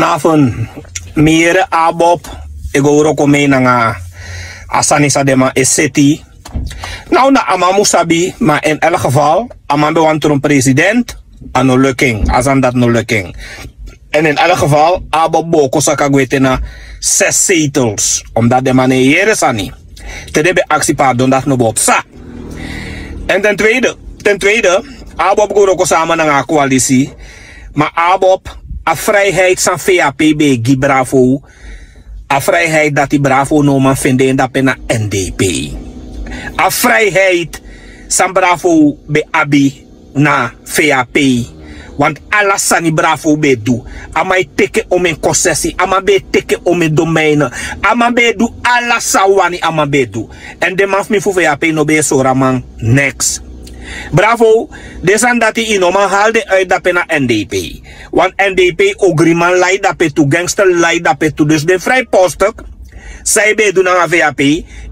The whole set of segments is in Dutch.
Nafun, mire abob, ego komen nga asanisa dema eseti. Nou na amamu sabi, maar in elk geval, amabe want een president, ano lukking, asan dat no lukking. En in elk geval, abob boko sakagwete na 6 zetels, omdat de man hier is ani. Tedebe actie pardon dat no bob sa. En ten tweede, abob go roko samen na coalitie, maar abob a vrijheid san VAP be bravo, a vrijheid dat die bravo no man vinden dat pena NDP. A vrijheid san bravo be abi na VAP. Want alles sani bravo be do. Ama teke om een concessie, ama be teke om een domein. Ama be do alles sawani ama be do. En de man mi fu VAP no be so raman next. Bravo, desan dati inoman haalde uit dat na NDP. Want NDP ogriman lei dat to gangster lei dat to dus de vrijpostuk. Zij be do na VAP,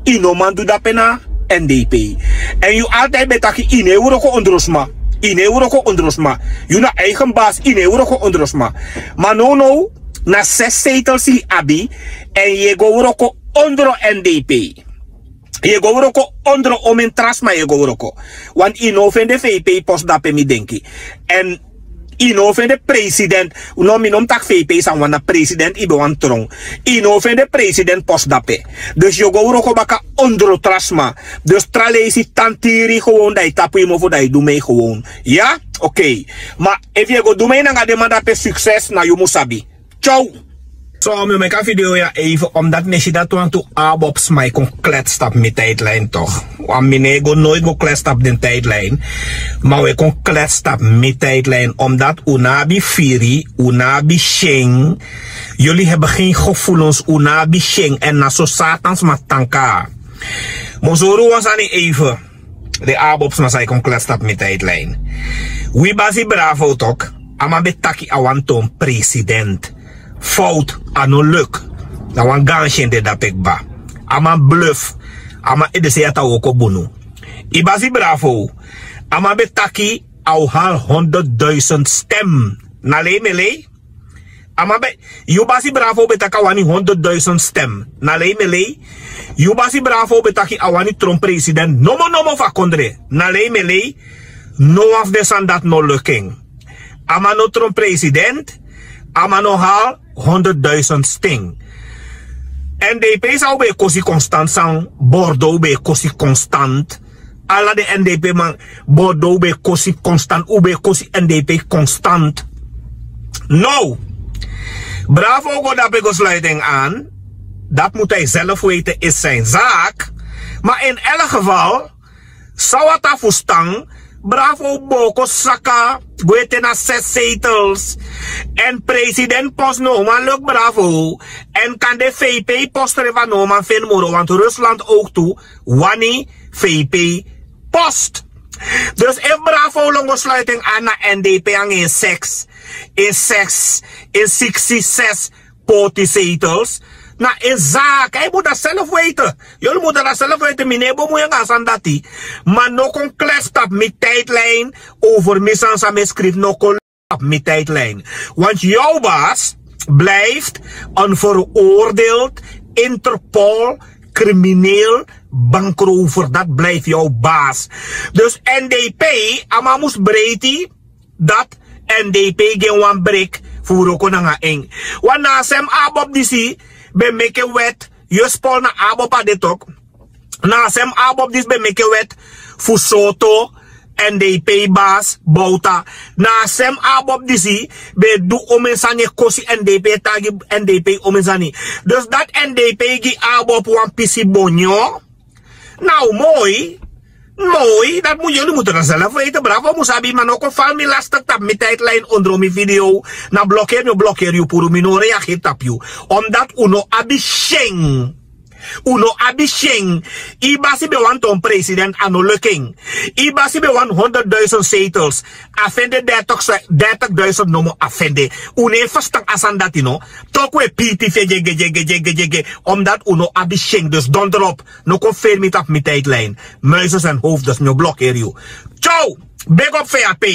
inoman do dat na NDP. En you altijd betaki in euro ondrosma. In euro ondrosma. You na eigen baas in euro ondrosma. Maar no, na 6 zetels si abi. En je go roko ondro NDP. Je go roko ondro omen trasma je go roko. Want ino vende VP post dape mi denki. En ino vende president. No minom tak VP san wana president ibe wan trong. Ino vende president post dape. Dus je go roko baka ondro trasma. Dus tralesi tantiri gewoon dat je tapu imo voor dat je doe mee gewoon. Ja? Oké. Maar if je go doe mee dan ga de man dape succes na je musabi. Ciao! Zo, ik maak een video ja even, omdat mensen dat want to abobs mij kon kletstap met tijdlijn toch. Want meneer go nooit go kletstap de tijdlijn. Maar we kon kletstap met tijdlijn, omdat unabi firi, unabi sheng. Jullie hebben geen gevoelens, unabi sheng en na so satans matanka. Mozoro was aan even, de abobs maar zij kon kletstap met tijdlijn. We basi bravo toch, ama betaki awanton president. Fout anoluk. Na wan gansje de dapekba. Ama bluff. Ama edese yata woko bunu. Ibasi bravo. Ama betaki au hal 100.000 stem. Nale mele. Ama be. Yubasi bravo betaka wani 100.000 stem. Nale mele. Yubasi bravo betaki awani Trump president. Nomo fakondre. Nale mele. No af de sandat no lukking. Ama no Trump president. Ama no hal 100.000 sting. NDP zou bij kosi constant zijn. Bordeaux bij kosi constant. Alla de NDP man. Bordeaux bij kosi constant. U bij kosi NDP constant. No. Bravo go dat bij sluiting aan. Dat moet hij zelf weten is zijn zaak. Maar in elk geval. Zou het afstang. Bravo Boko Saka, gwete na 6 zetels. En president post no man luk bravo. En kan de VP post van no man fin moro. Want Rusland ook toe. Wani VP post. Dus if bravo longo sluiting aan na NDP aan in 6. In 66 40 zetels. Na is zaak, hij moet dat zelf weten. Jullie moeten dat zelf weten, meneer Bomoe en Asandati. Maar nog een kletstap met tijdlijn over Missansa misschrift, nog een kletstap met tijdlijn. Want jouw baas blijft een veroordeeld Interpol crimineel bankrover. Dat blijft jouw baas. Dus NDP, amamus breedte, dat NDP geen one break voor ook nog een. Want na sem abob disi, be make wet, je spol na abob a dit ook. Na sem abob dis be make wet, voor Soto, NDP baas, Bouta. Na sem abob disi, be do omensani kosi NDP tagi NDP omensani. Dus dat NDP gi abob wan pisi bonyo. Nou mooi. Mooi, dat moet jullie moeten dan zelf weten. Bravo, Musabi, maar ook een family lastig tap met tijdlijn onder mijn video. Na blokkeer je pour mino reageer tap je. Omdat uno abisheng. Uno abisheng. Ibasi be want een president ano lukking. Ibasi be want 100.000 zetels. Afende 30.000 nomo afende. Une vastang asandatino. Tokwe piti jege. Omdat uno abisheng. Dus don't drop. No confirm it op mijn tijdlijn. Muizen zijn hoofd, dus no blokkeer je. Ciao. Big up VAP.